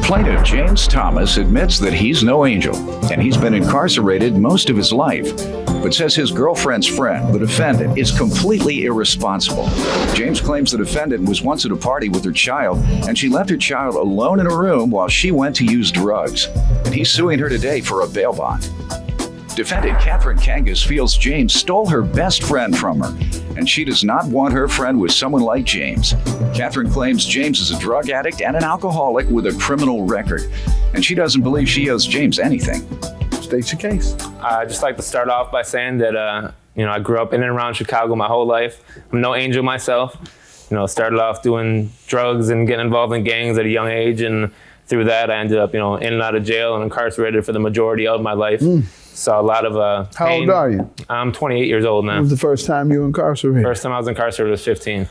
Plaintiff James Thomas admits that he's no angel, and he's been incarcerated most of his life, but says his girlfriend's friend, the defendant, is completely irresponsible. James claims the defendant was once at a party with her child, and she left her child alone in a room while she went to use drugs. And he's suing her today for a bail bond. Defendant Catherine Kangas feels James stole her best friend from her, and she does not want her friend with someone like James. Catherine claims James is a drug addict and an alcoholic with a criminal record, and she doesn't believe she owes James anything. State your case. I'd just like to start off by saying that, I grew up in and around Chicago my whole life. I'm no angel myself. Started off doing drugs and getting involved in gangs at a young age, and through that I ended up, in and out of jail and incarcerated for the majority of my life. Saw a lot of How pain. old are you? I'm 28 years old now. When was the first time you were incarcerated? First time I was incarcerated was 15.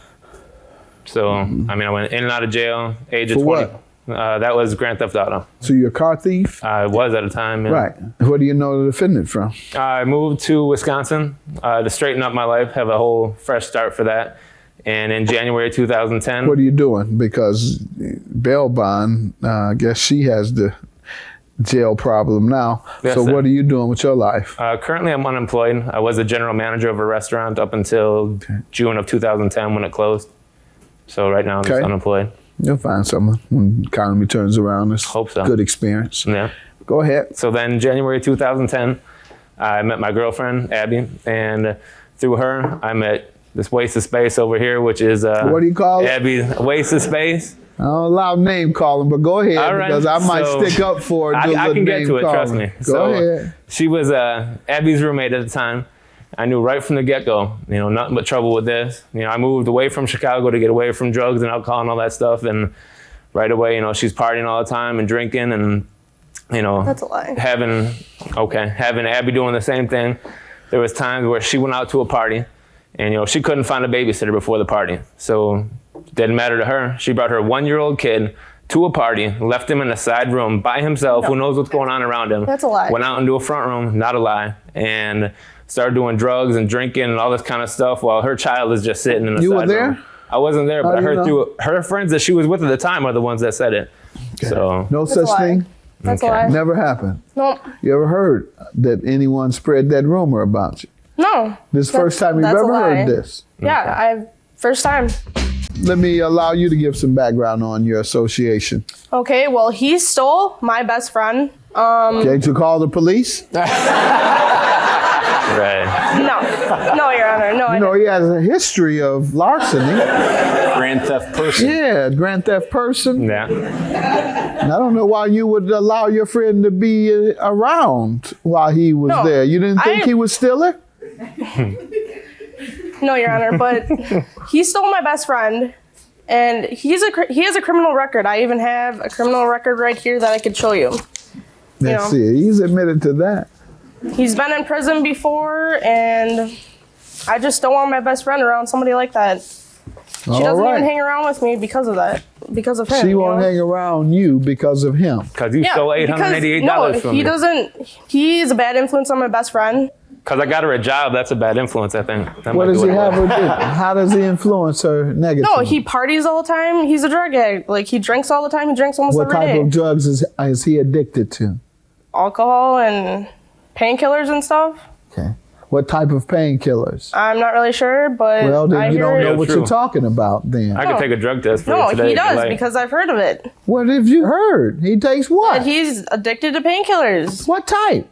So, I went in and out of jail, age of For 20. what? That was Grand Theft Auto. So you're a car thief? I was at a time. Yeah. Right. Where do you know the defendant from? I moved to Wisconsin to straighten up my life, have a whole fresh start for that. And in January 2010. What are you doing? Because bail bond, I guess she has the jail problem now. Yes, so sir. what are you doing with your life? Currently, I'm unemployed. I was a general manager of a restaurant up until June of 2010 when it closed. So right now, I'm just unemployed. You'll find something when the economy turns around. It's Hope so. Good experience. Yeah. Go ahead. So then January 2010, I met my girlfriend, Abby, and through her, I met this waste of space over here, which is what do you call it? Abby's waste of space. I don't allow name calling, but go ahead, because I might stick up for it. I can get to it, trust me. Go ahead. She was Abby's roommate at the time. I knew right from the get-go, nothing but trouble with this. I moved away from Chicago to get away from drugs and alcohol and all that stuff. And right away, she's partying all the time and drinking and, That's a lie. having Abby doing the same thing. There was times where she went out to a party and, she couldn't find a babysitter before the party. So it didn't matter to her. She brought her 1-year-old kid to a party, left him in a side room by himself. No. Who knows what's going on around him? That's a lie. Went out into a front room, not a lie, and started doing drugs and drinking and all this kind of stuff while her child is just sitting in the You side were there? room. I wasn't there, but I heard through her friends that she was with at the time are the ones that said it. Okay. So No That's such a lie. thing? That's a lie. Never happened. Nope. You ever heard that anyone spread that rumor about you? No. This first time you've that's a ever lie. heard this? Yeah, first time. Let me allow you to give some background on your association. Okay, well, he stole my best friend. Okay, to call the police? right. No, Your Honor, no. You know, he has a history of larceny. Grand theft person. Yeah, grand theft person. Yeah. And I don't know why you would allow your friend to be around while he was No, there. You didn't think he was still there? No, Your Honor, but he stole my best friend, and he has a criminal record. I even have a criminal record right here that I could show you. Let's see. He's admitted to that. He's been in prison before, and I just don't want my best friend around somebody like that. She doesn't even hang around with me because of that, because of him. She won't hang around you because of him. Because you stole $888 from me. he doesn't. He's a bad influence on my best friend. Because I got her a job, that's a bad influence, I think. What does he have her do? How does he influence her negatively? No, he parties all the time. He's a drug addict. Like, he drinks all the time. He drinks almost What every day. type of drugs is he addicted to? Alcohol and painkillers and stuff. Okay. What type of painkillers? I'm not really sure, but Well, then I you hear don't know it. what you're talking about then. I could take a drug test for No, you today. he if you does like. because I've heard of it. What have you heard? He takes what? That he's addicted to painkillers. What type?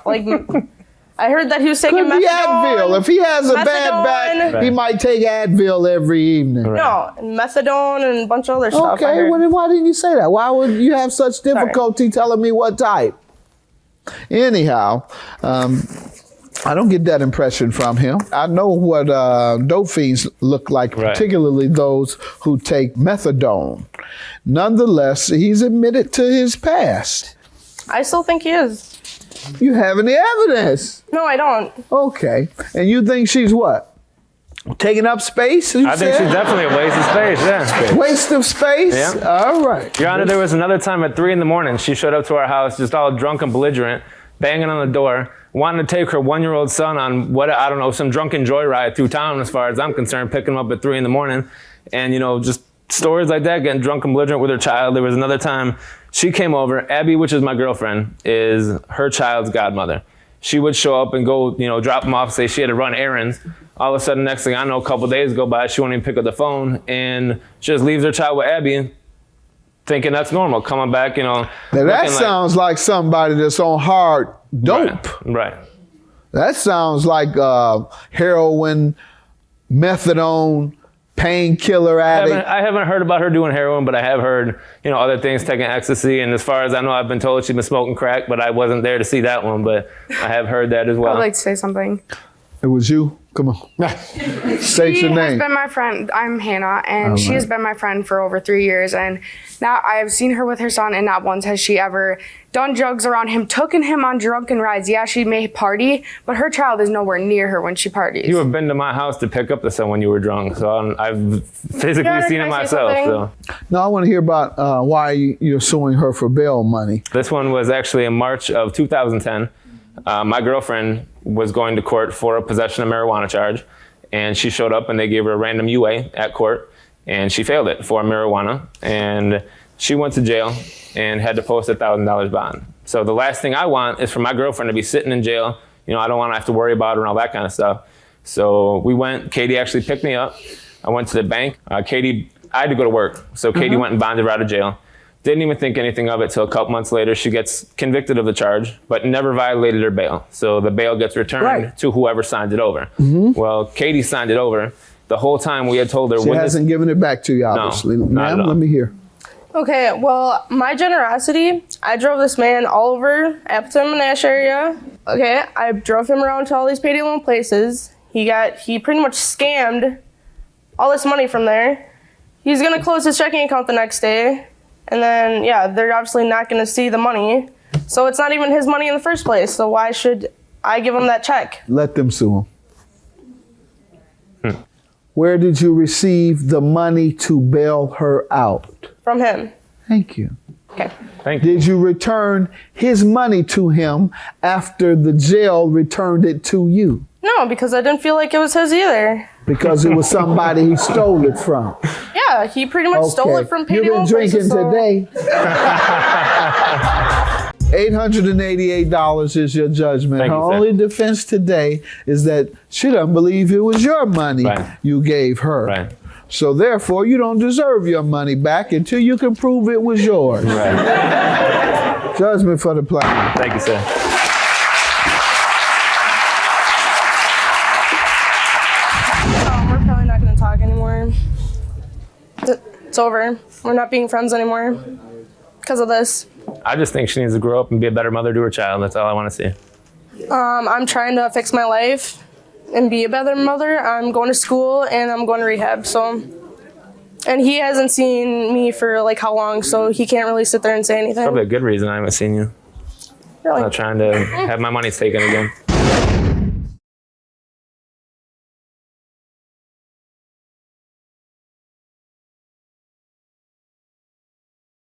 Like, I heard that he was taking Could be methadone. Advil. If he has a bad back, Methadone. he might take Advil every evening. No, methadone and a bunch of other stuff. I Okay, heard. well, then why didn't you say that? Why would you have such difficulty telling me what type? Anyhow, I don't get that impression from him. I know what dope fiends look like, particularly those who take methadone. Nonetheless, he's admitted to his past. I still think he is. You have any evidence? No, I don't. Okay. And you think she's what? Taking up space? I think she's definitely a waste of space, yeah. Waste of space? Yeah. All right. Your Honor, there was another time at 3 a.m. she showed up to our house just all drunk and belligerent, banging on the door, wanting to take her 1-year-old son on some drunken joyride through town as far as I'm concerned, picking him up at 3 a.m. and, just stories like that, getting drunk and belligerent with her child. There was another time she came over. Abby, which is my girlfriend, is her child's godmother. She would show up and go, drop them off, say she had to run errands. All of a sudden, next thing I know, a couple days go by, she won't even pick up the phone, and she just leaves her child with Abby, thinking that's normal. Coming back, Now that sounds like somebody that's on hard dope. Right. That sounds like heroin, methadone, painkiller addict. I haven't heard about her doing heroin, but I have heard, other things, taking ecstasy. And as far as I know, I've been told she's been smoking crack, but I wasn't there to see that one. But I have heard that as well. I'd like to say something. It was you? Come on. State your name. She has been my friend. I'm Hannah, and she has been my friend for over 3 years. And now I've seen her with her son, and not once has she ever done drugs around him, taken him on drunken rides. Yeah, she may party, but her child is nowhere near her when she parties. You have been to my house to pick up the son when you were drunk, so I've physically seen it myself. So. Now I want to hear about why you're suing her for bail money. This one was actually in March of 2010. My girlfriend was going to court for a possession of marijuana charge, and she showed up and they gave her a random UA at court, and she failed it for marijuana, and she went to jail and had to post $1,000 bond. So the last thing I want is for my girlfriend to be sitting in jail. I don't want to have to worry about her and all that kind of stuff. So we went, Katie actually picked me up. I went to the bank. I had to go to work. So Katie went and bonded her out of jail. Didn't even think anything of it till a couple months later. She gets convicted of the charge, but never violated her bail. So the bail gets returned to whoever signed it over. Well, Katie signed it over. The whole time we had told her. She hasn't given it back to you, obviously. No, Ma'am, let me hear. Okay, well, my generosity, I drove this man all over Appleton and Nash area. Okay, I drove him around to all these payday loan places. He pretty much scammed all this money from there. He's gonna close his checking account the next day. And then, they're obviously not gonna see the money. So it's not even his money in the first place. So why should I give him that check? Let them sue him. Where did you receive the money to bail her out? From him. Thank you. Okay. Thank you. Did you return his money to him after the jail returned it to you? No, because I didn't feel like it was his either. Because it was somebody he stole it from. Yeah, he pretty much stole it from payday loan places. You've been drinking today. $888 is your judgment. Thank Her you, sir. only defense today is that she doesn't believe it was your money you gave her. Right. So therefore, you don't deserve your money back until you can prove it was yours. Right. Judgment for the plaintiff. Thank you, sir. We're probably not going to talk anymore. It's over. We're not being friends anymore because of this. I just think she needs to grow up and be a better mother to her child. That's all I want to see. I'm trying to fix my life and be a better mother. I'm going to school and I'm going to rehab. And he hasn't seen me for like how long, so he can't really sit there and say anything. Probably a good reason I haven't seen you. Really? I'm not trying to have my money taken again.